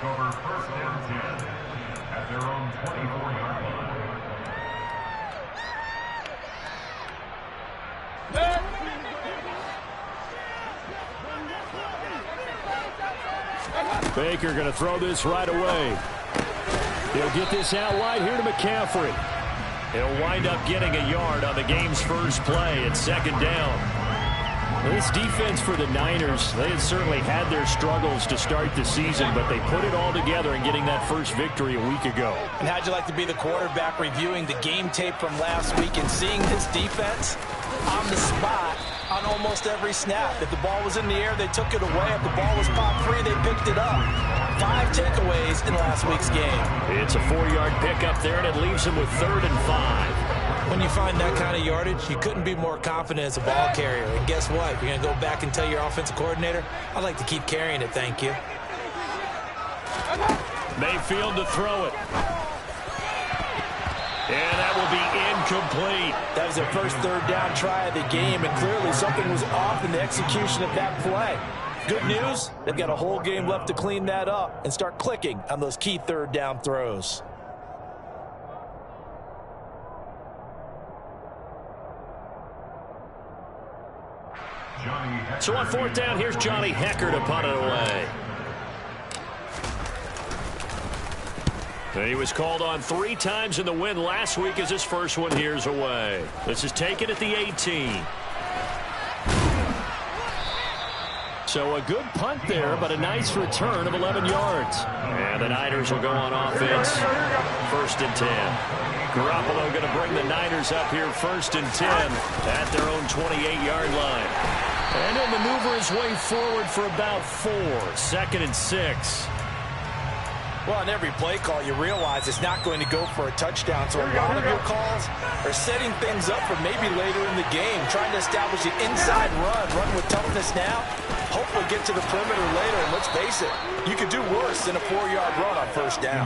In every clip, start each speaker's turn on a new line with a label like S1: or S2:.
S1: over first and 10 at their own 24-yard line.
S2: Baker going to throw this right away. He'll get this out wide here to McCaffrey. He'll wind up getting a yard on the game's first play at second down. This defense for the Niners, they had certainly had their struggles to start the season, but they put it all together in getting that first victory a week ago.
S3: And how'd you like to be the quarterback reviewing the game tape from last week and seeing this defense on the spot on almost every snap? If the ball was in the air, they took it away. If the ball was popped free, they picked it up. 5 takeaways in last week's game.
S2: It's a 4-yard pickup there, and it leaves them with 3rd and 5.
S3: When you find that kind of yardage, you couldn't be more confident as a ball carrier. And guess what? You're going to go back and tell your offensive coordinator, I'd like to keep carrying it, thank you.
S2: Mayfield to throw it. And that will be incomplete.
S3: That was their first 3rd down try of the game, and clearly something was off in the execution of that play. Good news, they've got a whole game left to clean that up and start clicking on those key 3rd down throws.
S2: So on 4th down, here's Johnny Hekker to punt it away. He was called on 3 times in the win last week as his first one here's away. This is taken at the 18. So a good punt there, but a nice return of 11 yards. And the Niners will go on offense. 1st and 10. Garoppolo going to bring the Niners up here 1st and 10 at their own 28-yard line. And he'll maneuver his way forward for about 4. 2nd and 6.
S3: Well, on every play call, you realize it's not going to go for a touchdown. So a lot of your calls are setting things up for maybe later in the game, trying to establish an inside run with toughness now. Hopefully get to the perimeter later, and let's face it, you could do worse than a 4-yard run on 1st down.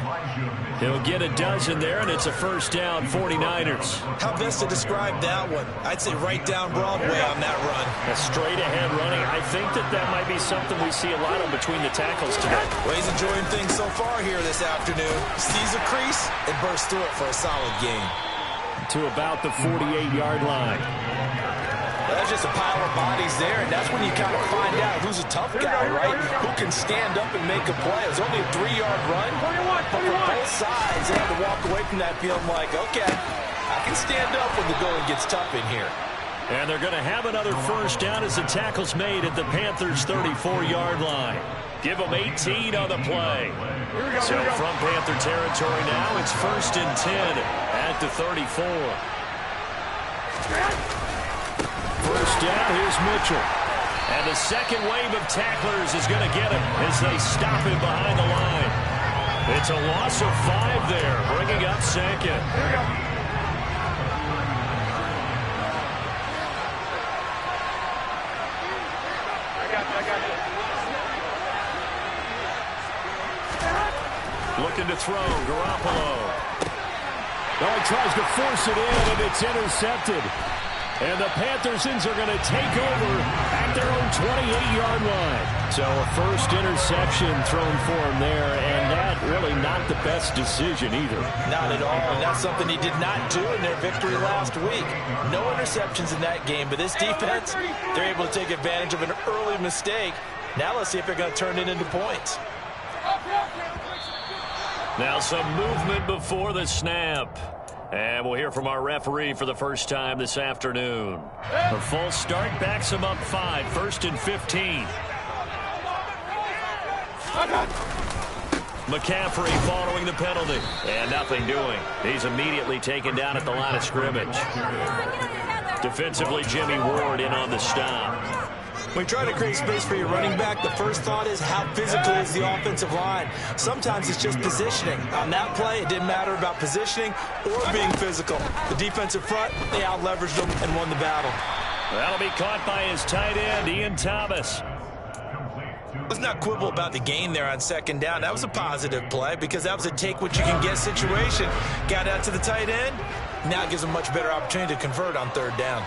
S2: He'll get a dozen there, and it's a 1st down, 49ers.
S3: How best to describe that one? I'd say right down Broadway on that run.
S2: A straight-ahead running. I think that might be something we see a lot of between the tackles today.
S3: Well, he's enjoying things so far here this afternoon. Sees a crease and bursts through it for a solid gain.
S2: To about the 48-yard line.
S3: That's just a pile of bodies there, and that's when you kind of find out who's a tough guy, right? Who can stand up and make a play. It was only a 3-yard run, but for both sides, they had to walk away from that feeling like, okay, I can stand up when the going gets tough in here.
S2: And they're going to have another 1st down as the tackle's made at the Panthers' 34-yard line. Give them 18 on the play. So from Panther territory now, it's 1st and 10 at the 34. 1st down, here's Mitchell. And the second wave of tacklers is going to get him as they stop him behind the line. It's a loss of 5 there, bringing up 2nd. Looking to throw, Garoppolo. Oh, he tries to force it in, and it's intercepted. And the Panthersons are going to take over at their own 28-yard line. So a first interception thrown for him there, and that really not the best decision either.
S3: Not at all, and that's something he did not do in their victory last week. No interceptions in that game, but this defense, they're able to take advantage of an early mistake. Now let's see if they're going to turn it into points.
S2: Now some movement before the snap. And we'll hear from our referee for the first time this afternoon. A full start backs him up 5, 1st and 15. McCaffrey following the penalty. And nothing doing. He's immediately taken down at the line of scrimmage. Defensively, Jimmy Ward in on the stop.
S3: When you try to create space for your running back, the first thought is how physical is the offensive line. Sometimes it's just positioning. On that play, it didn't matter about positioning or being physical. The defensive front, they out-leveraged them and won the battle.
S2: That'll be caught by his tight end, Ian Thomas.
S3: Let's not quibble about the gain there on 2nd down. That was a positive play because that was a take-what-you-can-get situation. Got out to the tight end. Now it gives them a much better opportunity to convert on 3rd down.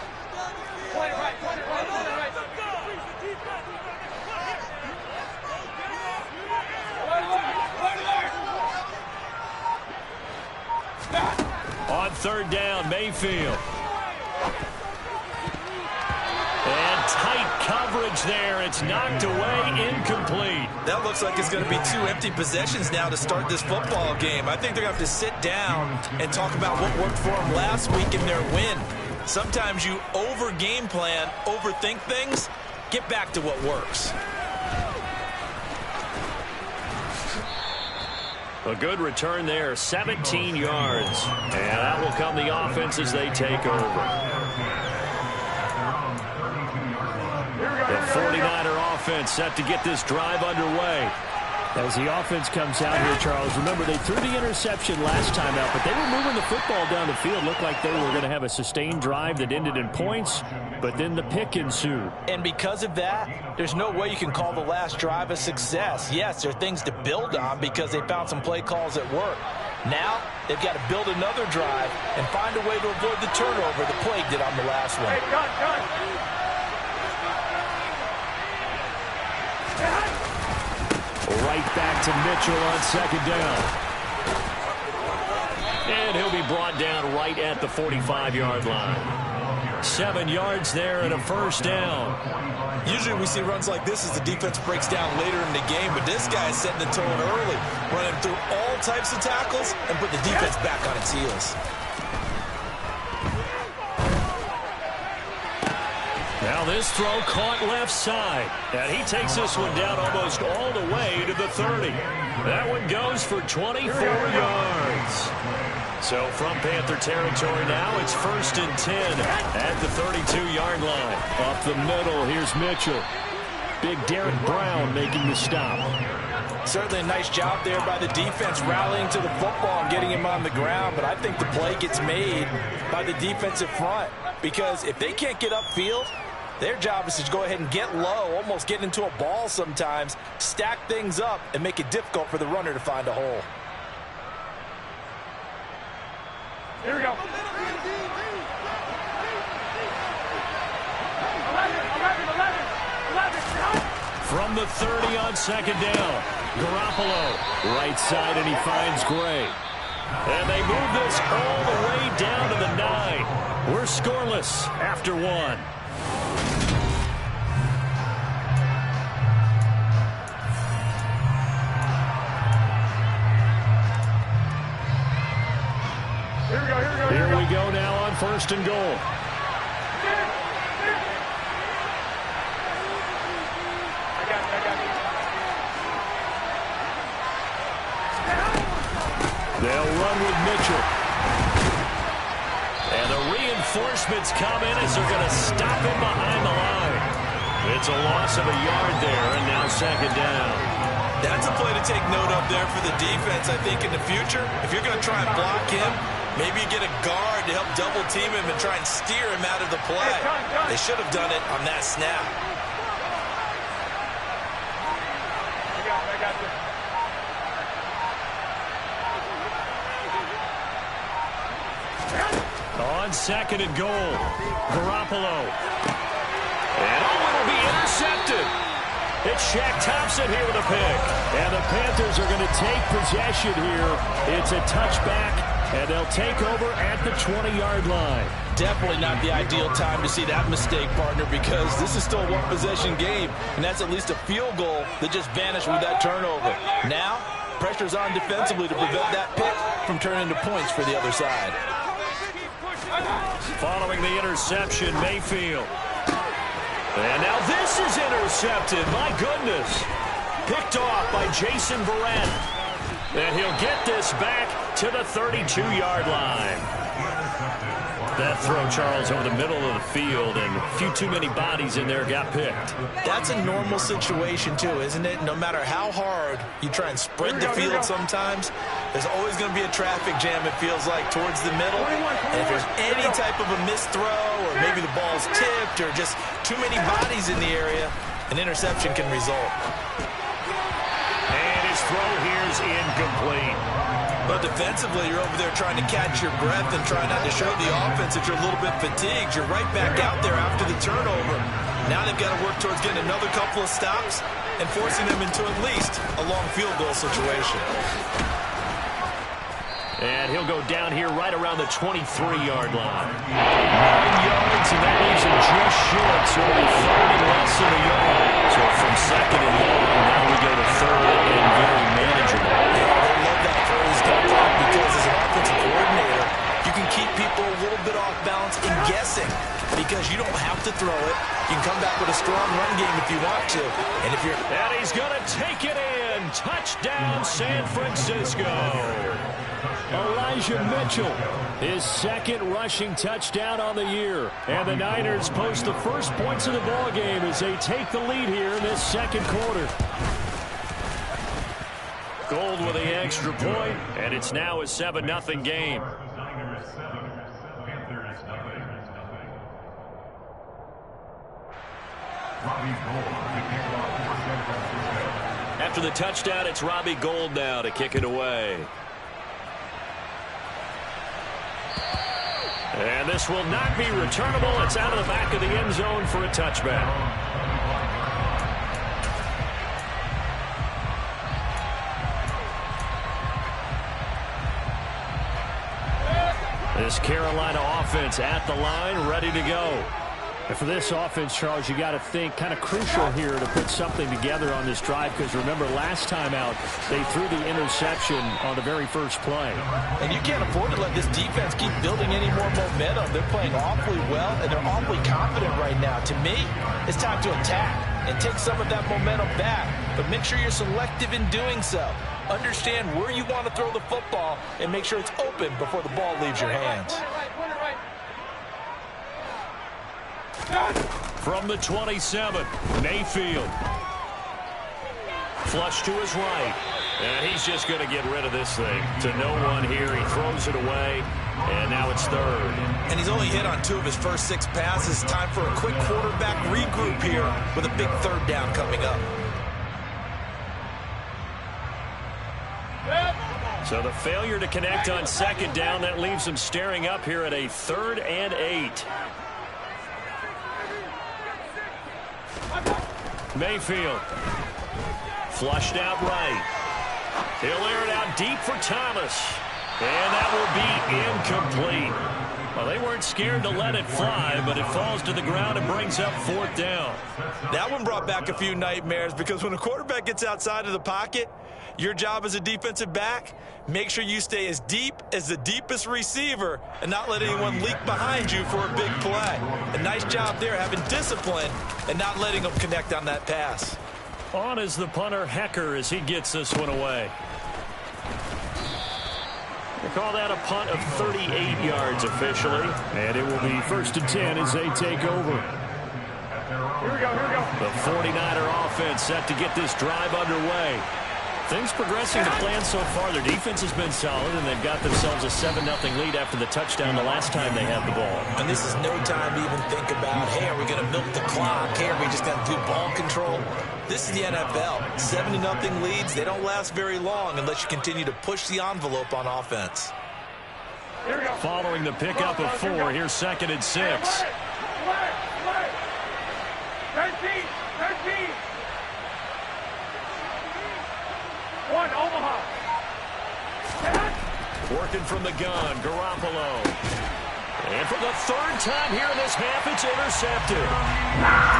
S2: third down, Mayfield. And tight coverage there. It's knocked away, incomplete.
S3: That looks like it's going to be 2 empty possessions now to start this football game. I think they're going to have to sit down and talk about what worked for them last week in their win. Sometimes you over-game plan, overthink things. Get back to what works.
S2: A good return there, 17 yards. And that will come the offense as they take over. The 49er offense set to get this drive underway. As the offense comes out here, Charles, remember they threw the interception last time out, but they were moving the football down the field. Looked like they were going to have a sustained drive that ended in points, but then the pick ensued.
S3: And because of that, there's no way you can call the last drive a success. Yes, there are things to build on because they found some play calls that work. Now, they've got to build another drive and find a way to avoid the turnover the Plague did on the last one.
S2: Right back to Mitchell on second down. And he'll be brought down right at the 45-yard line. 7 yards there and a first down.
S3: Usually we see runs like this as the defense breaks down later in the game, but this guy is setting the tone early, running through all types of tackles and put the defense back on its heels.
S2: Now this throw caught left side. And he takes this one down almost all the way to the 30. That one goes for 24 yards. So from Panther territory now, it's 1st and 10 at the 32-yard line. Up the middle, here's Mitchell. Big Derek Brown making the stop.
S3: Certainly a nice job there by the defense rallying to the football and getting him on the ground, but I think the play gets made by the defensive front because if they can't get upfield, their job is to go ahead and get low, almost get into a ball sometimes, stack things up, and make it difficult for the runner to find a hole.
S4: Here we go.
S2: From the 30 on second down, Garoppolo, right side, and he finds Gray. And they move this all the way down to the 9. We're scoreless after 1. Here we go now on 1st and goal. They'll run with Mitchell. And the reinforcements come in as they're going to stop him behind the line. It's a loss of a yard there, and now second down.
S3: That's a play to take note of there for the defense, I think, in the future. If you're going to try and block him, maybe you get a guard to help double-team him and try and steer him out of the play. They should have done it on that snap.
S4: I got this.
S2: On second and goal, Garoppolo. And it'll be intercepted. It's Shaq Thompson here with a pick. And the Panthers are going to take possession here. It's a touchback, and they'll take over at the 20-yard line.
S3: Definitely not the ideal time to see that mistake, partner, because this is still a one-possession game, and that's at least a field goal that just vanished with that turnover. Now, pressure's on defensively to prevent that pick from turning into points for the other side.
S2: Following the interception, Mayfield. And now this is intercepted. My goodness. Picked off by Jason Verrett. And he'll get this back to the 32-yard line. That throw, Charles, over the middle of the field, and a few too many bodies in there got picked.
S3: That's a normal situation, too, isn't it? No matter how hard you try and spread the field sometimes, there's always going to be a traffic jam, it feels like, towards the middle. And if there's any type of a missed throw, or maybe the ball's tipped, or just too many bodies in the area, an interception can result.
S2: And his throw here is incomplete.
S3: But defensively, you're over there trying to catch your breath and try not to show the offense that you're a little bit fatigued. You're right back out there after the turnover. Now they've got to work towards getting another couple of stops and forcing them into at least a long field goal situation.
S2: And he'll go down here right around the 23-yard line. 9 yards, and that leaves him just short, so it'll be 30 less than a yard. So from second and long, now we go to third and very manageable.
S3: Yeah, I love that phrase, because as an offensive coordinator, you can keep people a little bit off balance and guessing because you don't have to throw it. You can come back with a strong run game if you want to. And if you're...
S2: And he's going to take it in. Touchdown, San Francisco. Elijah Mitchell, his second rushing touchdown on the year. And the Niners post the first points of the ball game as they take the lead here in this second quarter. Gold with the extra point, and it's now a 7-0 game. After the touchdown, it's Robbie Gould now to kick it away. And this will not be returnable. It's out of the back of the end zone for a touchback. This Carolina offense at the line, ready to go. And for this offense, Charles, you got to think kind of crucial here to put something together on this drive because remember last time out they threw the interception on the very first play.
S3: And you can't afford to let this defense keep building any more momentum. They're playing awfully well and they're awfully confident right now. To me, it's time to attack and take some of that momentum back. But make sure you're selective in doing so. Understand where you want to throw the football and make sure it's open before the ball leaves your hands.
S2: From the 27, Mayfield. Flush to his right. And he's just going to get rid of this thing. To no one here. He throws it away. And now it's third.
S3: And he's only hit on 2 of his first 6 passes. Time for a quick quarterback regroup here with a big third down coming up.
S2: So the failure to connect on second down, that leaves him staring up here at a 3rd and 8. Mayfield. Flushed out right. He'll air it out deep for Thomas. And that will be incomplete. Well, they weren't scared to let it fly, but it falls to the ground and brings up 4th down.
S3: That one brought back a few nightmares because when a quarterback gets outside of the pocket, your job as a defensive back, make sure you stay as deep as the deepest receiver and not let anyone leak behind you for a big play. A nice job there having discipline and not letting them connect on that pass.
S2: On is the punter, Hecker, as he gets this one away. They call that a punt of 38 yards officially. And it will be 1st and 10 as they take over.
S4: Here we go, here we go.
S2: The 49er offense set to get this drive underway. Things progressing to plan so far. Their defense has been solid, and they've got themselves a 7-0 lead after the touchdown the last time they had the ball.
S3: And this is no time to even think about, hey, are we going to milk the clock? Hey, are we just going to do ball control? This is the NFL. 7-0 leads, they don't last very long unless you continue to push the envelope on offense.
S4: Here we go.
S2: Following the pickup of 4, here's 2nd and 6.
S4: 13. 1, Omaha.
S2: Working from the gun, Garoppolo. And for the 3rd time here in this half, it's intercepted.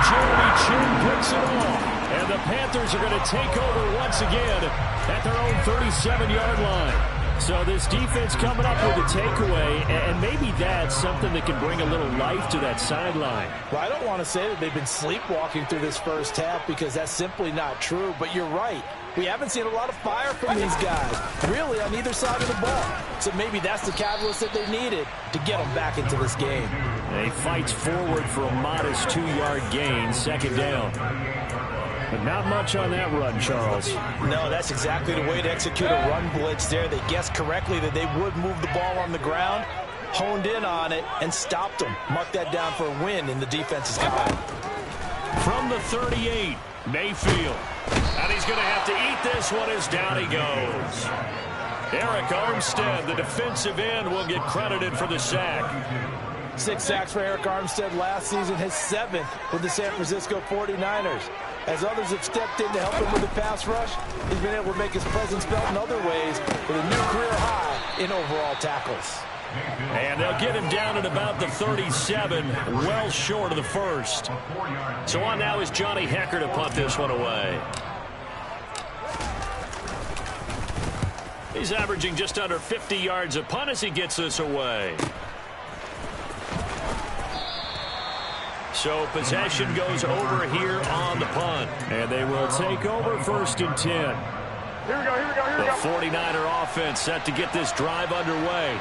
S2: Jeremy Chinn picks it off. And the Panthers are going to take over once again at their own 37-yard line. So this defense coming up with a takeaway, and maybe that's something that can bring a little life to that sideline.
S3: Well, I don't want to say that they've been sleepwalking through this first half because that's simply not true, but you're right. We haven't seen a lot of fire from these guys, really, on either side of the ball. So maybe that's the catalyst that they needed to get them back into this game.
S2: He fights forward for a modest 2-yard gain, 2nd down. But not much on that run, Charles.
S3: No, that's exactly the way to execute a run blitz there. They guessed correctly that they would move the ball on the ground, honed in on it, and stopped them. Mark that down for a win in the defense's column.
S2: From the 38, Mayfield. And he's going to have to eat this one as down he goes. Eric Armstead, the defensive end, will get credited for the sack.
S3: 6 sacks for Eric Armstead last season, his 7th with the San Francisco 49ers. As others have stepped in to help him with the pass rush, he's been able to make his presence felt in other ways with a new career high in overall tackles.
S2: And they'll get him down at about the 37, well short of the first. So on now is Johnny Hekker to punt this one away. He's averaging just under 50 yards a punt as he gets this away. So possession goes over here on the punt. And they will take over 1st and 10.
S4: Here we go, here we go, here we
S2: The
S4: go.
S2: 49er offense set to get this drive underway.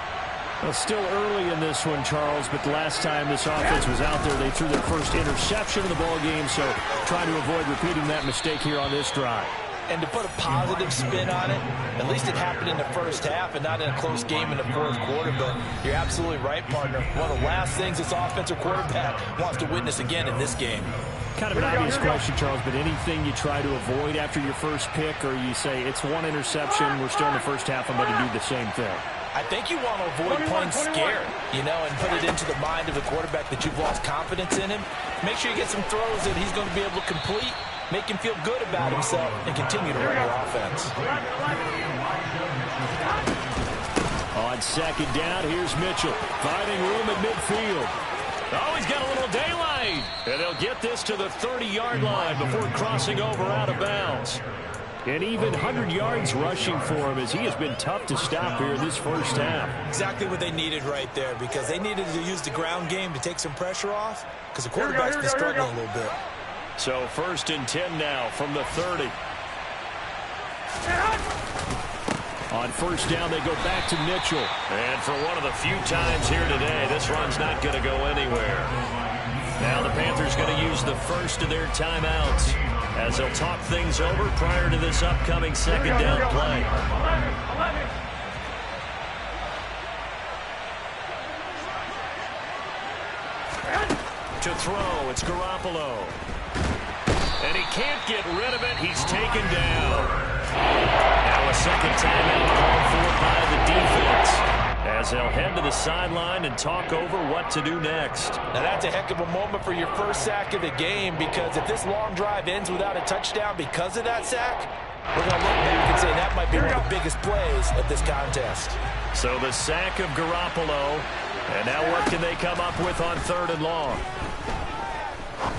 S2: Well, still early in this one, Charles, but the last time this offense was out there, they threw their first interception of the ball game, so trying to avoid repeating that mistake here on this drive.
S3: And to put a positive spin on it, at least it happened in the first half and not in a close game in the fourth quarter. But you're absolutely right, partner. One of the last things this offensive quarterback wants to witness again in this game.
S2: Kind of an obvious question, Charles, but anything you try to avoid after your first pick, or you say it's one interception, we're still in the first half, I'm going to do the same thing?
S3: I think you want to avoid playing scared, and put it into the mind of the quarterback that you've lost confidence in him. Make sure you get some throws that he's going to be able to complete, make him feel good about himself, and continue to run your offense.
S2: On 2nd down, here's Mitchell, finding room at midfield. Oh, he's got a little daylight. And they'll get this to the 30-yard line before crossing over out of bounds. And even 100 yards rushing for him as he has been tough to stop here in this first half.
S3: Exactly what they needed right there, because they needed to use the ground game to take some pressure off, because the quarterback's been struggling a little bit.
S2: So 1st and 10 now from the 30. On 1st down, they go back to Mitchell. And for one of the few times here today, this run's not going to go anywhere. Now the Panthers going to use the first of their timeouts as they'll talk things over prior to this upcoming 2nd down play. To throw, it's Garoppolo. And he can't get rid of it. He's taken down. Now a 2nd timeout called for by the defense as they'll head to the sideline and talk over what to do next.
S3: Now that's a heck of a moment for your first sack of the game, because if this long drive ends without a touchdown because of that sack, we're going to look back and say that might be one of the biggest plays of this contest.
S2: So the sack of Garoppolo, and now what can they come up with on 3rd and long?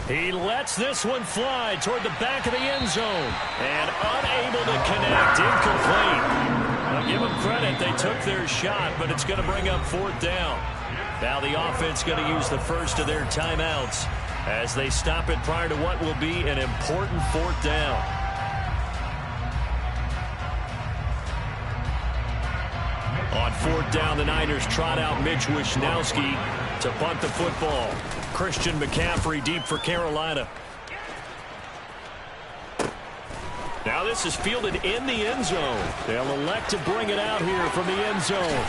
S2: He lets this one fly toward the back of the end zone and unable to connect, incomplete. I'll give them credit, they took their shot, but it's going to bring up 4th down. Now the offense going to use the first of their timeouts as they stop it prior to what will be an important 4th down. On 4th down, the Niners trot out Mitch Wishnowsky to punt the football. Christian McCaffrey deep for Carolina. Now this is fielded in the end zone. They'll elect to bring it out here from the end zone.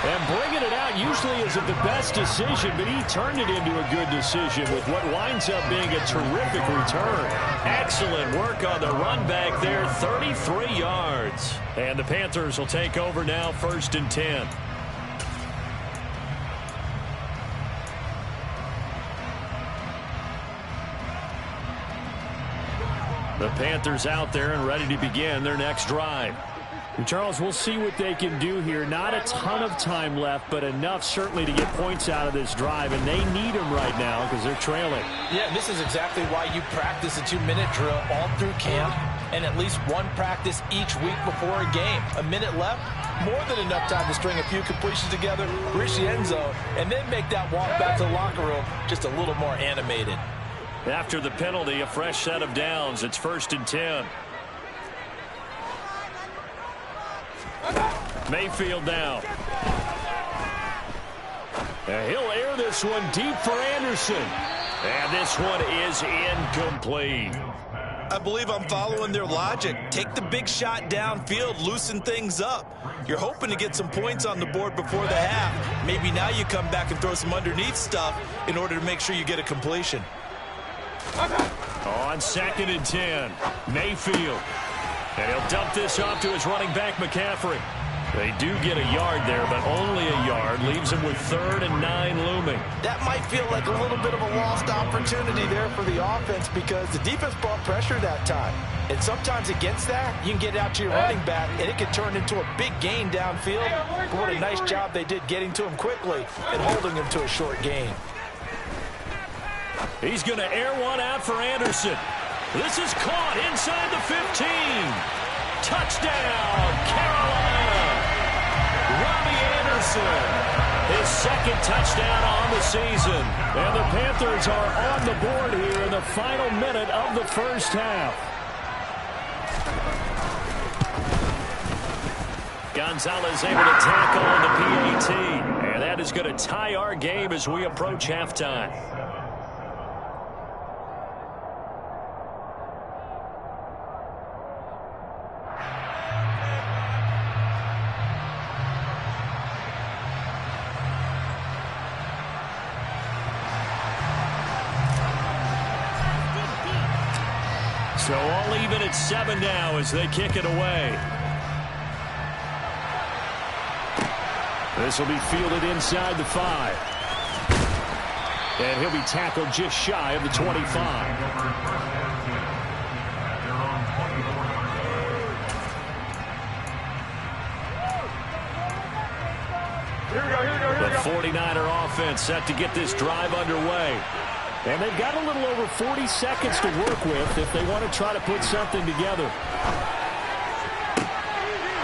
S2: And bringing it out usually isn't the best decision, but he turned it into a good decision with what winds up being a terrific return. Excellent work on the run back there, 33 yards. And the Panthers will take over now, 1st and 10. The Panthers out there and ready to begin their next drive. And Charles, we'll see what they can do here. Not a ton of time left, but enough certainly to get points out of this drive, and they need them right now because they're trailing.
S3: Yeah, this is exactly why you practice a 2-minute drill all through camp and at least one practice each week before a game. A minute left, more than enough time to string a few completions together, reach the end zone, and then make that walk back to the locker room just a little more animated.
S2: After the penalty, a fresh set of downs. It's 1st and 10. Mayfield now. And he'll air this one deep for Anderson. And this one is incomplete.
S3: I believe I'm following their logic. Take the big shot downfield, loosen things up. You're hoping to get some points on the board before the half. Maybe now you come back and throw some underneath stuff in order to make sure you get a completion.
S2: On 2nd and 10, Mayfield. And he'll dump this off to his running back, McCaffrey. They do get a yard there, but only a yard. Leaves them with 3rd and 9 looming.
S3: That might feel like a little bit of a lost opportunity there for the offense because the defense brought pressure that time. And sometimes against that, you can get out to your running back, and it can turn into a big gain downfield. But what a nice job they did getting to him quickly and holding him to a short gain.
S2: He's going to air one out for Anderson. This is caught inside the 15. Touchdown, Carolina. Robbie Anderson, his 2nd touchdown on the season. And the Panthers are on the board here in the final minute of the first half. Gonzalez able to tackle on the PAT. And that is going to tie our game as we approach halftime. So all even at 7 now as they kick it away. This will be fielded inside the 5. And he'll be tackled just shy of the 25. The 49er offense set to get this drive underway. And they've got a little over 40 seconds to work with if they want to try to put something together.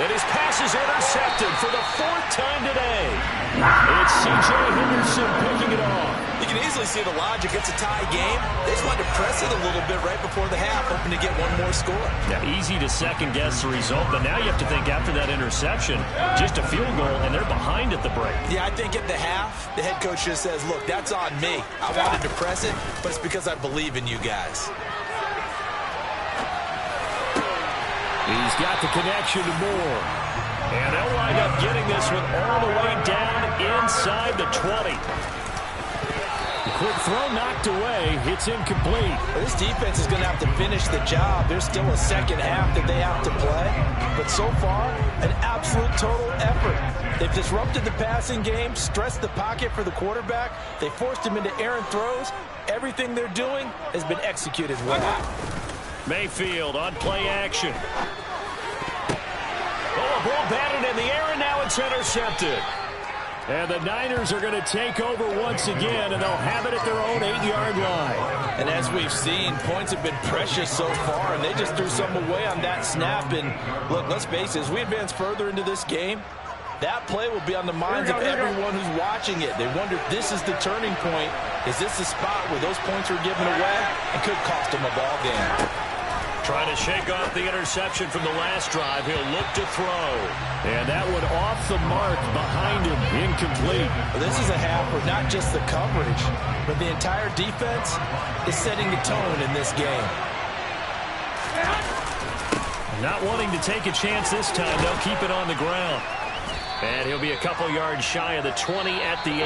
S2: And his pass is intercepted for the 4th time today. It's C.J. Henderson picking it off.
S3: You can easily see the logic. It's a tie game. They just wanted to press it a little bit right before the half, hoping to get one more score.
S2: Now, easy to second-guess the result, but now you have to think after that interception, just a field goal, and they're behind at the break.
S3: Yeah, I think at the half, the head coach just says, look, that's on me. I wanted to press it, but it's because I believe in you guys.
S2: He's got the connection to Moore. And they'll wind up getting this one all the way down inside the 20. Quick throw knocked away. It's incomplete.
S3: Well, this defense is going to have to finish the job. There's still a second half that they have to play. But so far, an absolute total effort. They've disrupted the passing game, stressed the pocket for the quarterback. They forced him into errant throws. Everything they're doing has been executed well.
S2: Mayfield on play action. Oh, a ball batted in the air, and now it's intercepted. And the Niners are going to take over once again, and they'll have it at their own 8-yard line.
S3: And as we've seen, points have been precious so far, and they just threw some away on that snap. And look, let's face it, as we advance further into this game, that play will be on the minds of everyone who's watching it. They wonder if this is the turning point. Is this the spot where those points are given away and could cost them a ball game?
S2: Trying to shake off the interception from the last drive. He'll look to throw. And that one off the mark behind him. Incomplete.
S3: Well, this is a half where not just the coverage, but the entire defense is setting the tone in this game.
S2: Not wanting to take a chance this time. They'll keep it on the ground. And he'll be a couple yards shy of the 20 at the 18.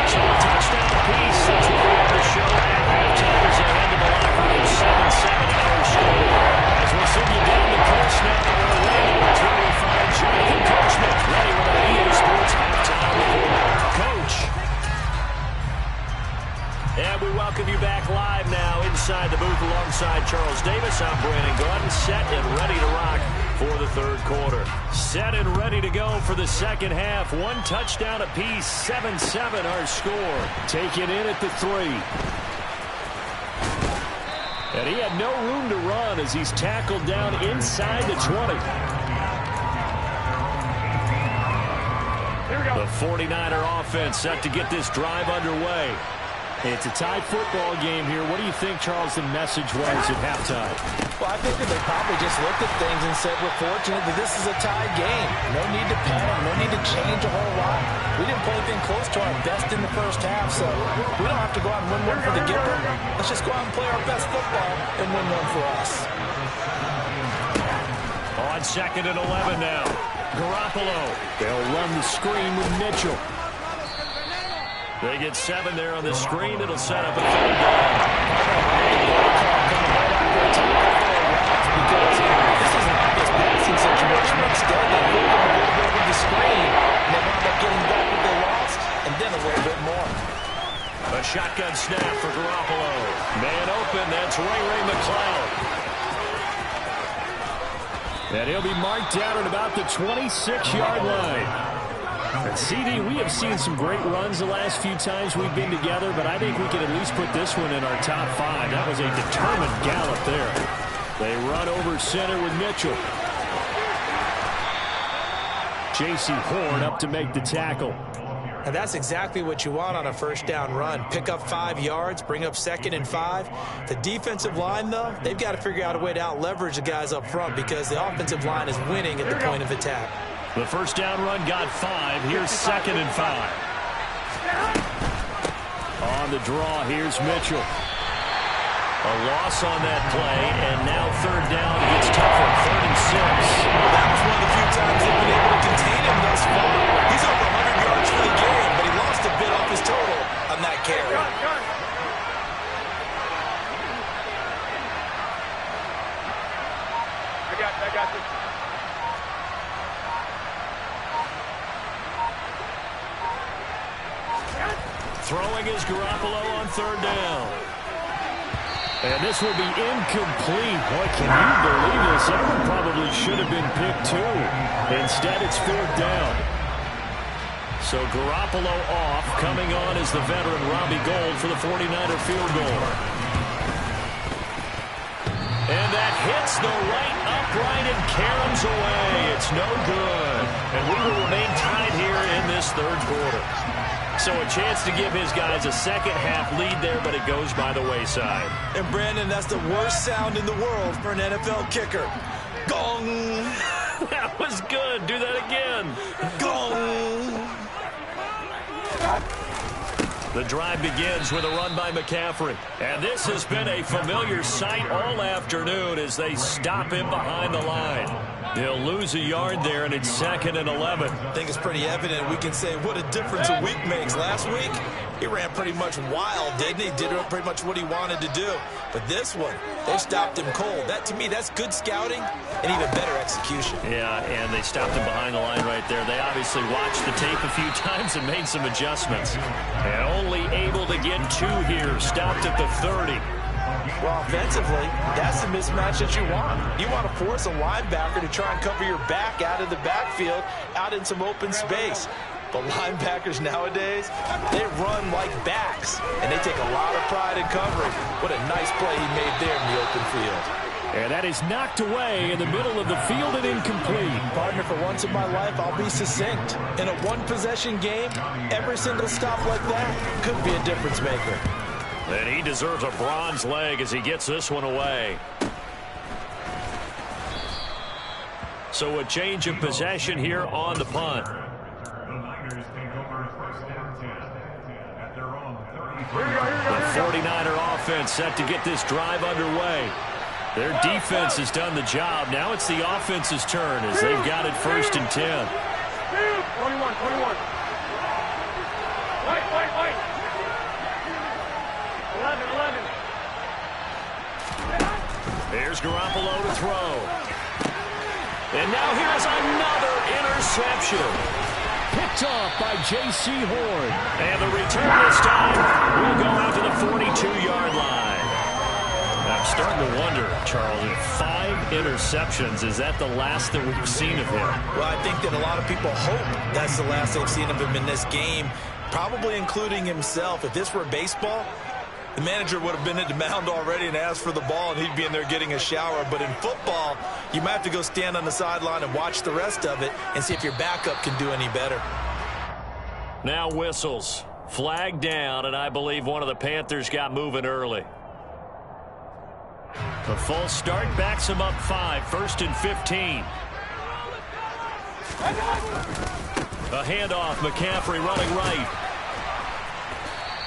S2: So a touchdown apiece. That's what we have to show at halftime as they head to the locker room. 7-7 our score. As we'll send you down the coast now to Orlando. That's where we find Jonathan Coachman ready with our EA Sports halftime report. Coach. And we welcome you back live now inside the booth alongside Charles Davis. I'm Brandon Gordon, set and ready to rock for the third quarter. Set and ready to go for the second half. One touchdown apiece, 7-7 our score. Taken in at the 3. And he had no room to run as he's tackled down inside the 20. The 49er offense set to get this drive underway. It's a tie football game here. What do you think, Charles, the message was at halftime?
S3: Well, I think that they probably just looked at things and said, we're fortunate that this is a tie game. No need to panic. No need to change a whole lot. We didn't play anything close to our best in the first half, so we don't have to go out and win one for the Gipper. Let's just go out and play our best football and win one for us.
S2: On 2nd and 11 now. Garoppolo. They'll run the screen with Mitchell. They get 7 there on the screen. It'll set up a 3rd down.
S3: Because this is an obvious pass passing situation. Instead, they moved them a little bit with the screen, and they wound up getting back what they lost, and then a little bit more.
S2: A shotgun snap for Garoppolo. Man open, that's Ray McCloud. And he'll be marked down at about the 26-yard line. And CD, we have seen some great runs the last few times we've been together, but I think we can at least put this one in our top 5. That was a determined gallop there. They run over center with Mitchell. J.C. Horn up to make the tackle.
S3: And that's exactly what you want on a first down run. Pick up 5 yards, bring up 2nd and 5. The defensive line, though, they've got to figure out a way to out-leverage the guys up front because the offensive line is winning at the point of attack.
S2: The first down run got 5. Here's 2nd and 5. On the draw, here's Mitchell. A loss on that play, and now 3rd down gets tougher. 3rd and 6.
S3: That was one of the few times they've been able to contain him thus far. He's over 100 yards for the game, but he lost a bit off his total on that carry.
S4: I got this.
S2: Throwing is Garoppolo on 3rd down. And this will be incomplete. Boy, can you believe this? That one probably should have been picked too. Instead, it's 4th down. So Garoppolo off. Coming on is the veteran Robbie Gould for the 49er field goal. And that hits the right upright and caroms away. It's no good. And we will remain tied here in this 3rd quarter. So a chance to give his guys a second-half lead there, but it goes by the wayside.
S3: And, Brandon, that's the worst sound in the world for an NFL kicker. Gong!
S2: That was good. Do that again.
S3: Gong!
S2: The drive begins with a run by McCaffrey. And this has been a familiar sight all afternoon as they stop him behind the line. They'll lose a yard there, and it's 2nd and 11.
S3: I think it's pretty evident. We can say what a difference a week makes. Last week, he ran pretty much wild, didn't he? Did pretty much what he wanted to do. But this one, they stopped him cold. That, to me, that's good scouting and even better execution.
S2: Yeah, and they stopped him behind the line right there. They obviously watched the tape a few times and made some adjustments. And only able to get 2 here. Stopped at the 30.
S3: Well, offensively, that's the mismatch that you want. You want to force a linebacker to try and cover your back out of the backfield, out in some open space. But linebackers nowadays, they run like backs, and they take a lot of pride in covering. What a nice play he made there in the open field.
S2: And that is knocked away in the middle of the field and incomplete.
S3: Partner, for once in my life, I'll be succinct. In a one-possession game, every single stop like that could be a difference maker.
S2: And he deserves a bronze leg as he gets this one away. So a change of possession here on the punt.
S1: The Niners take over 1st and 10 at their own 33.
S2: The 49er offense set to get this drive underway. Their defense has done the job. Now it's the offense's turn as they've got it 1st and 10.
S4: 21. Wait. 11.
S2: Here's Garoppolo to throw. And now here's another interception. Picked off by J.C. Horn. And the return this time will go out to the 42-yard line. I'm starting to wonder, Charles, if 5 interceptions, is that the last that we've seen of him?
S3: Well, I think that a lot of people hope that's the last they've seen of him in this game, probably including himself. If this were baseball, the manager would have been at the mound already and asked for the ball, and he'd be in there getting a shower. But in football, you might have to go stand on the sideline and watch the rest of it and see if your backup can do any better.
S2: Now whistles. Flag down, and I believe one of the Panthers got moving early. The false start backs him up 5, 1st and 15. A handoff, McCaffrey running right.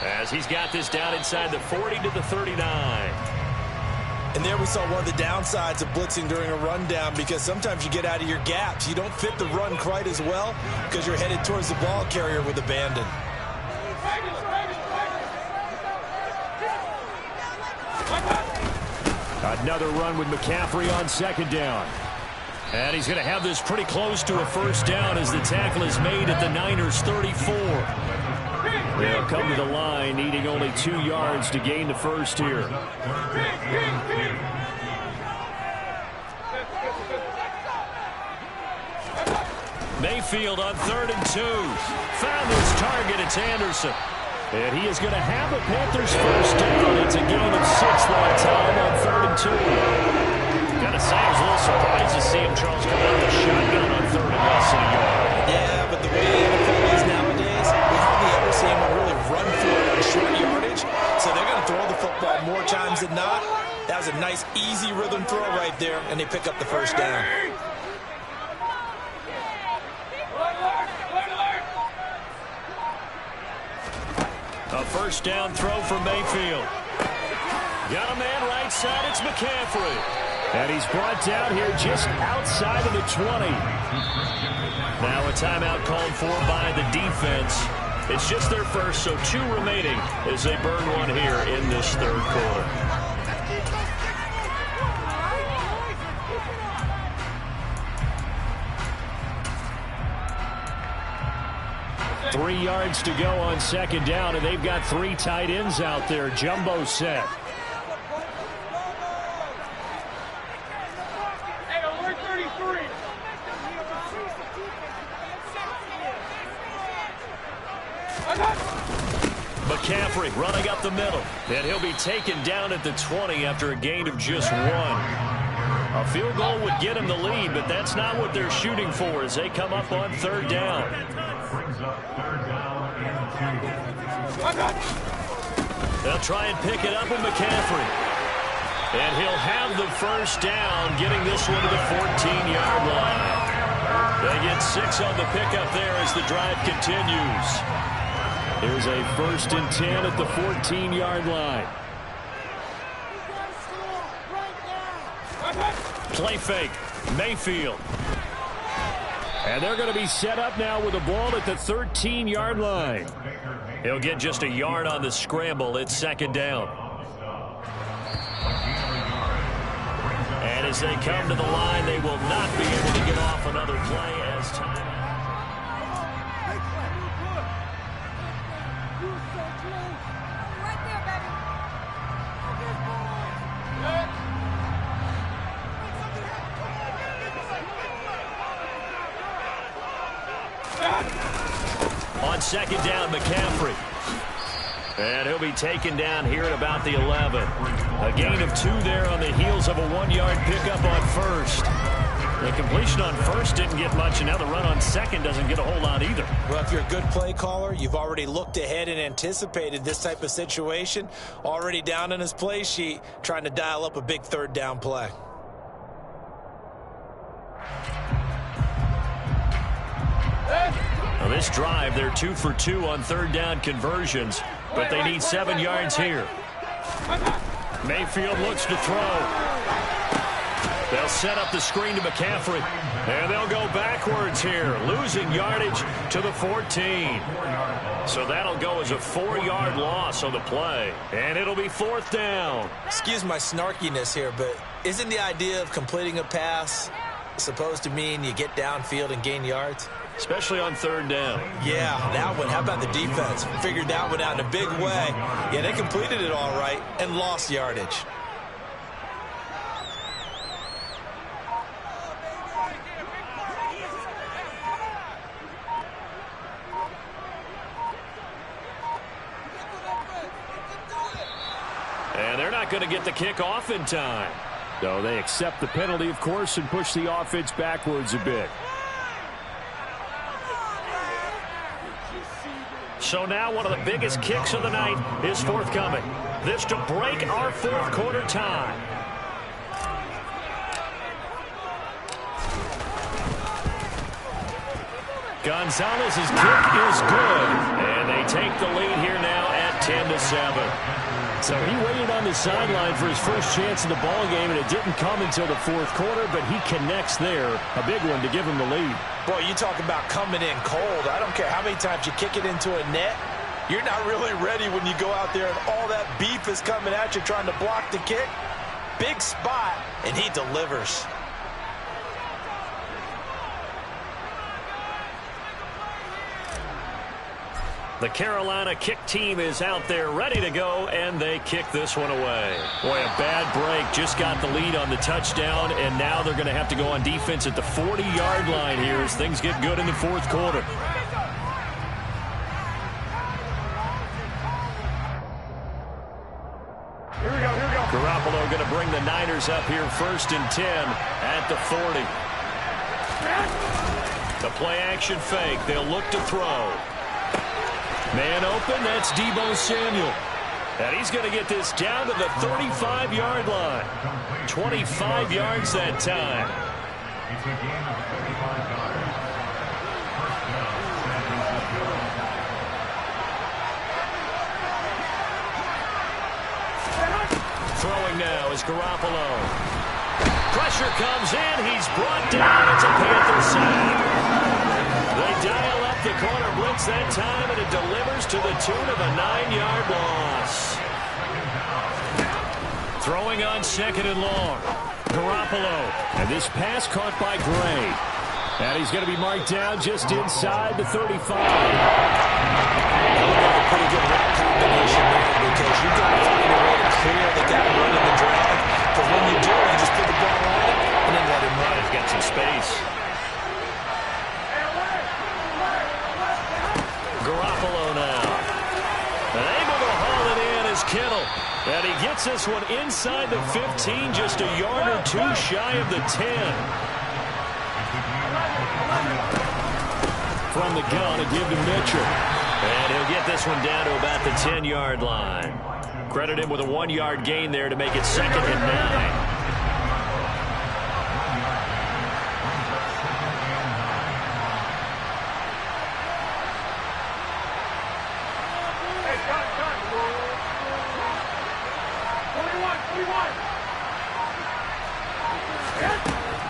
S2: As he's got this down inside the 40 to the 39.
S3: And there we saw one of the downsides of blitzing during a rundown, because sometimes you get out of your gaps. You don't fit the run quite as well because you're headed towards the ball carrier with abandon.
S2: Another run with McCaffrey on 2nd down. And he's going to have this pretty close to a first down as the tackle is made at the Niners' 34. They'll come to the line, needing only 2 yards to gain the first here. Mayfield on 3rd and 2. Found his target. It's Anderson. And he is going to have the Panthers first down. It's a gain of 6 that time on 3rd and 2. Gotta say, I was a little surprised to see him, Charles, come out of the shotgun on 3rd and less than a yard.
S3: Yeah, but the way the NFL is nowadays, we hardly ever see him really run for it on short yardage. So they're going to throw the football more times than not. That was a nice, easy rhythm throw right there, and they pick up the first down.
S2: A first down throw for Mayfield. Got a man right side. It's McCaffrey. And he's brought down here just outside of the 20. Now a timeout called for by the defense. It's just their first, so 2 remaining as they burn one here in this 3rd quarter. Three yards to go on 2nd down, and they've got 3 tight ends out there. Jumbo set. McCaffrey running up the middle, and he'll be taken down at the 20 after a gain of just 1. A field goal would get him the lead, but that's not what they're shooting for as they come up on 3rd down.
S1: Brings up 3rd down and 2.
S2: They'll try and pick it up with McCaffrey. And he'll have the first down, getting this one to the 14-yard line. They get 6 on the pickup there as the drive continues. Here's a 1st and 10 at the 14-yard line. Play fake. Mayfield. And they're going to be set up now with a ball at the 13-yard line. He'll get just a yard on the scramble. It's 2nd down. And as they come to the line, they will not be able to get off another play as time. On 2nd down, McCaffrey. And he'll be taken down here at about the 11. A gain of 2 there on the heels of a 1-yard pickup on 1st. The completion on 1st didn't get much, and now the run on 2nd doesn't get a whole lot either.
S3: Well, if you're a good play caller, you've already looked ahead and anticipated this type of situation. Already down in his play sheet, trying to dial up a big 3rd down play.
S2: Now this drive, they're 2 for 2 on 3rd down conversions, but they need 7 yards here. Mayfield looks to throw. They'll set up the screen to McCaffrey, and they'll go backwards here, losing yardage to the 14. So that'll go as a 4-yard loss on the play, and it'll be 4th down.
S3: Excuse my snarkiness here, but isn't the idea of completing a pass supposed to mean you get downfield and gain yards?
S2: Especially on 3rd down.
S3: Yeah, that one. How about the defense? Figured that one out in a big way. Yeah, they completed it all right and lost yardage.
S2: And they're not going to get the kick off in time. So they accept the penalty, of course, and push the offense backwards a bit. So now one of the biggest kicks of the night is forthcoming. This to break our 4th quarter tie. Gonzalez's kick is good. And they take the lead here now at 10-7. So he waited on the sideline for his first chance in the ball game, and it didn't come until the 4th quarter, but he connects there. A big one to give him the lead.
S3: Boy, you talk about coming in cold. I don't care how many times you kick it into a net. You're not really ready when you go out there and all that beef is coming at you trying to block the kick. Big spot, and he delivers.
S2: The Carolina kick team is out there ready to go, and they kick this one away. Boy, a bad break. Just got the lead on the touchdown, and now they're going to have to go on defense at the 40-yard line here as things get good in the fourth quarter.
S4: Here we go, here we go.
S2: Garoppolo going to bring the Niners up here 1st and 10 at the 40. The play action fake. They'll look to throw. Man open, that's Deebo Samuel. And he's going to get this down to the 35-yard line. 25 yards that time.
S1: It's a gain of 35 yards. First down, San Francisco.
S2: Throwing now is Garoppolo. Pressure comes in. He's brought down. It's a Panther sack. They dial up the corner blitz that time, and it delivers to the tune of a 9-yard loss. Throwing on 2nd and long. Garoppolo. And this pass caught by Gray. And he's going to be marked down just inside the 35.
S3: Pretty good route combination there because you've got to find a way to clear the guy running the drag. Because when you do, you just put the ball on it and then let him run.
S2: He's got some space. Garoppolo now. And able to haul it in is Kittle. And he gets this one inside the 15, just a yard or two shy of the 10. From the gun, a give to Mitchell. And he'll get this one down to about the 10-yard line. Credit him with a 1-yard gain there to make it 2nd and 9.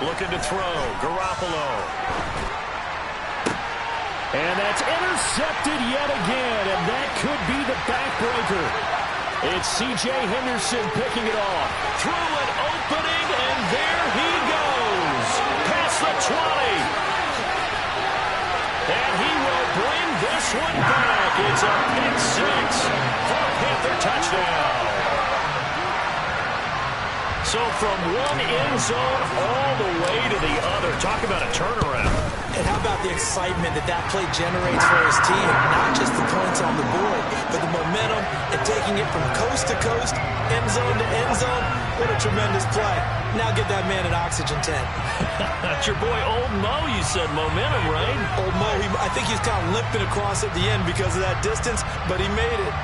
S2: Looking to throw. Garoppolo. And that's intercepted yet again, and that could be the backbreaker. It's C.J. Henderson picking it off. Through an opening, and there he goes. Past the 20. And he will bring this one back. It's a pick six for a Panther touchdown. So from one end zone all the way to the other. Talk about a turnaround.
S3: And how about the excitement that play generates for his team? Not just the points on the board, but the momentum and taking it from coast to coast, end zone to end zone. What a tremendous play. Now get that man an oxygen tent.
S2: That's your boy Old Mo, you said. Momentum, right?
S3: Old Mo, I think he's kind of limping across at the end because of that distance, but he made it.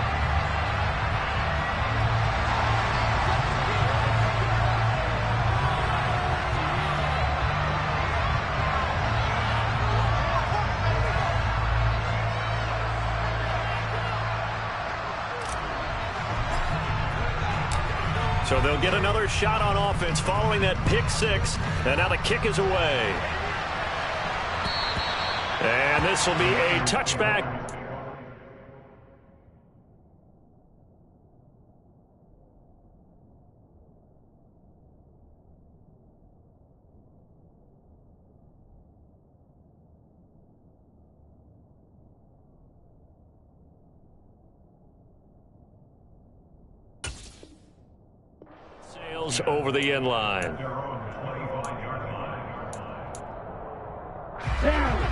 S2: So they'll get another shot on offense following that pick six. And now the kick is away. And this will be a touchback. Over the end line.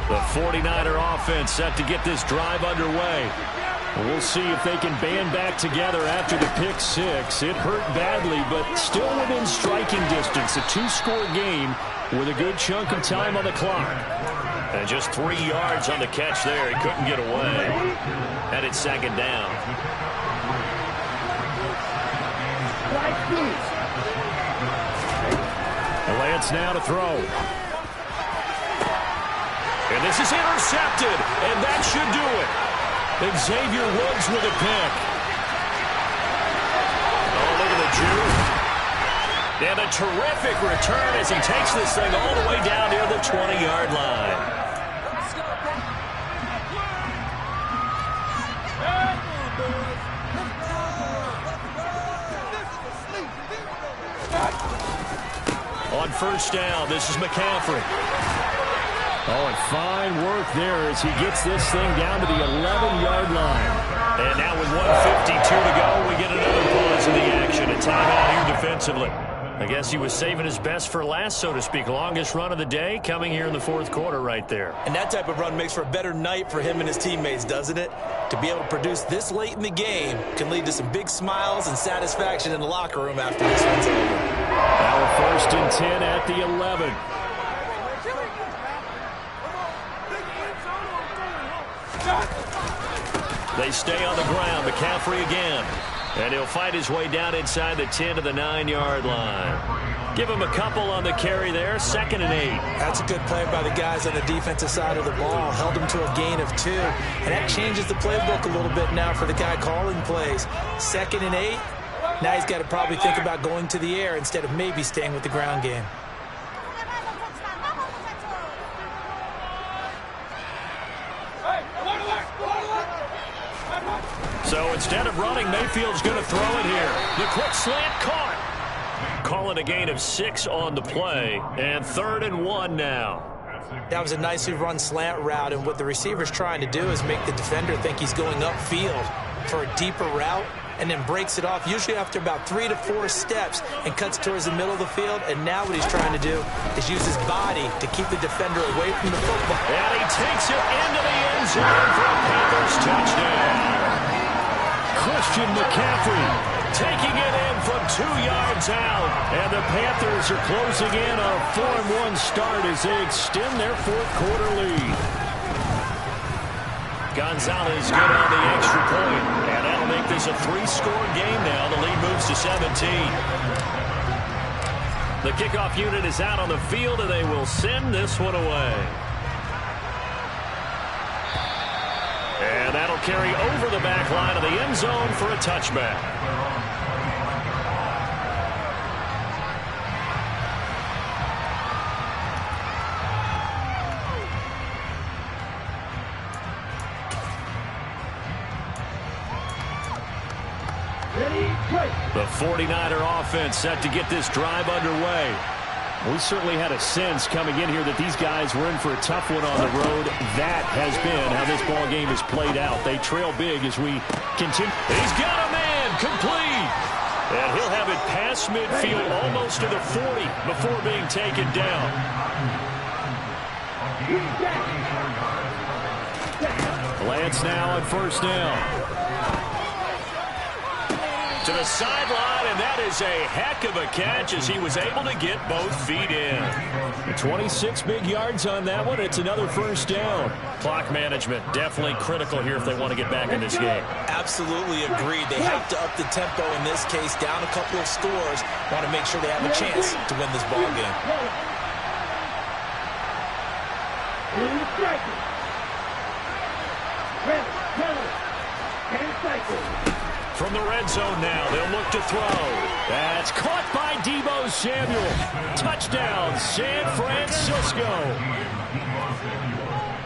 S2: The 49er offense set to get this drive underway. We'll see if they can band back together after the pick six. It hurt badly, but still within striking distance. A 2-score game with a good chunk of time on the clock. And just 3 yards on the catch there. He couldn't get away. And it's 2nd down. Lance now to throw. And this is intercepted, and that should do it. And Xavier Woods with a pick. Oh, look at the juke. And a terrific return as he takes this thing all the way down near the 20-yard line. On 1st down, this is McCaffrey. Oh, and fine work there as he gets this thing down to the 11-yard line. And now with 1:52 to go, we get another pause in the action. A timeout here defensively. I guess he was saving his best for last, so to speak. Longest run of the day coming here in the fourth quarter right there.
S3: And that type of run makes for a better night for him and his teammates, doesn't it? To be able to produce this late in the game can lead to some big smiles and satisfaction in the locker room after this one's over.
S2: Now 1st and 10 at the 11. They stay on the ground. McCaffrey again. And he'll fight his way down inside the 10 to the 9-yard line. Give him a couple on the carry there. 2nd and 8.
S3: That's a good play by the guys on the defensive side of the ball. Held him to a gain of 2. And that changes the playbook a little bit now for the guy calling plays. 2nd and 8. Now he's got to probably think about going to the air instead of maybe staying with the ground game.
S2: So instead of running, Mayfield's going to throw it here. The quick slant caught. Calling a gain of 6 on the play. And 3rd and 1 now.
S3: That was a nicely run slant route, and what the receiver's trying to do is make the defender think he's going upfield for a deeper route, and then breaks it off, usually after about 3 to 4 steps, and cuts towards the middle of the field. And now what he's trying to do is use his body to keep the defender away from the football.
S2: And he takes it into the end zone for a Panthers touchdown. Christian McCaffrey taking it in from 2 yards out. And the Panthers are closing in on a 4-1 start as they extend their fourth quarter lead. Gonzalez good on the extra point. And that'll make this a 3-score game now. The lead moves to 17. The kickoff unit is out on the field, and they will send this one away. And that'll carry over the back line of the end zone for a touchback. The 49er offense set to get this drive underway. We certainly had a sense coming in here that these guys were in for a tough one on the road. That has been how this ball game has played out. They trail big as we continue. He's got a man complete. And he'll have it past midfield almost to the 40 before being taken down. Lance now at 1st down. To the sideline, and that is a heck of a catch as he was able to get both feet in. 26 big yards on that one. It's another 1st down. Clock management definitely critical here if they want to get back in this game.
S3: Absolutely agreed. They have to up the tempo in this case, down a couple of scores. Want to make sure they have a chance to win this ball game.
S2: From the red zone now, they'll look to throw. That's caught by Deebo Samuel. Touchdown, San Francisco.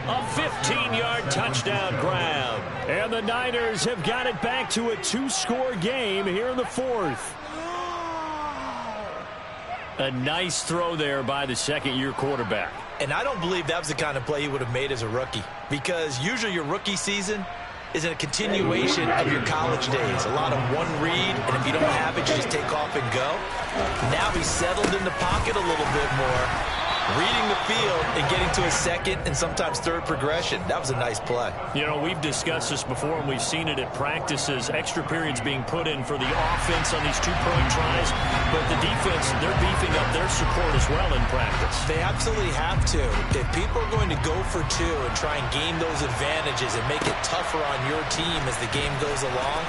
S2: A 15-yard touchdown grab. And the Niners have got it back to a 2-score game here in the 4th. A nice throw there by the 2nd-year quarterback.
S3: And I don't believe that was the kind of play he would have made as a rookie, because usually your rookie season is a continuation of your college days. A lot of one read, and if you don't have it, you just take off and go. Now he's settled in the pocket a little bit more, reading the field and getting to a 2nd and sometimes 3rd progression. That was a nice play.
S2: You know, we've discussed this before, and we've seen it at practices. Extra periods being put in for the offense on these 2-point tries, but the defense, they're beefing up their support as well in practice.
S3: They absolutely have to. If people are going to go for 2 and try and gain those advantages and make it tougher on your team as the game goes along,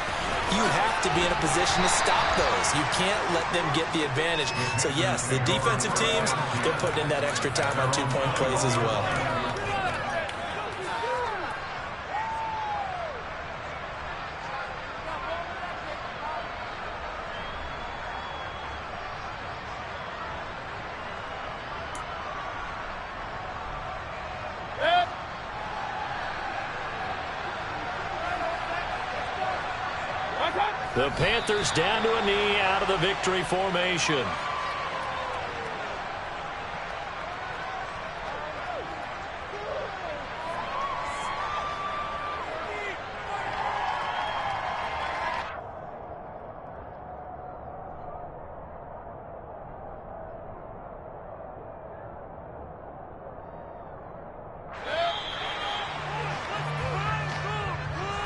S3: you have to be in a position to stop those. You can't let them get the advantage. So, yes, the defensive teams, they're putting in that extra time on 2-point plays as well.
S2: The Panthers down to a knee out of the victory formation.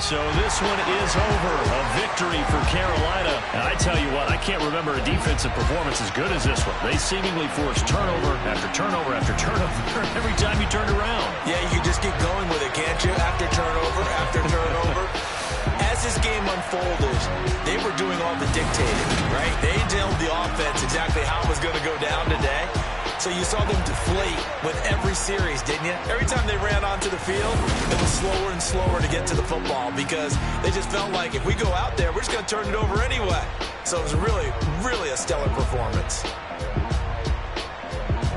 S2: So this one is over. A victory for Carolina. And I tell you what, I can't remember a defensive performance as good as this one. They seemingly forced turnover after turnover after turnover every time you turned around.
S3: Yeah, you can just keep going with it, can't you? After turnover, after turnover. As this game unfolded, they were doing all the dictating, right? They told the offense exactly how it was going to go down today. So you saw them deflate with every series, didn't you? Every time they ran onto the field, it was slower and slower to get to the football because they just felt like if we go out there, we're just going to turn it over anyway. So it was really, really a stellar performance.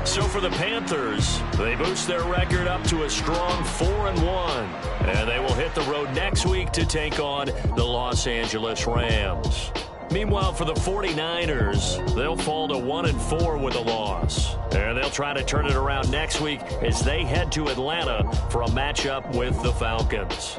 S2: So for the Panthers, they boost their record up to a strong 4-1. And they will hit the road next week to take on the Los Angeles Rams. Meanwhile, for the 49ers, they'll fall to 1-4 with a loss. And they'll try to turn it around next week as they head to Atlanta for a matchup with the Falcons.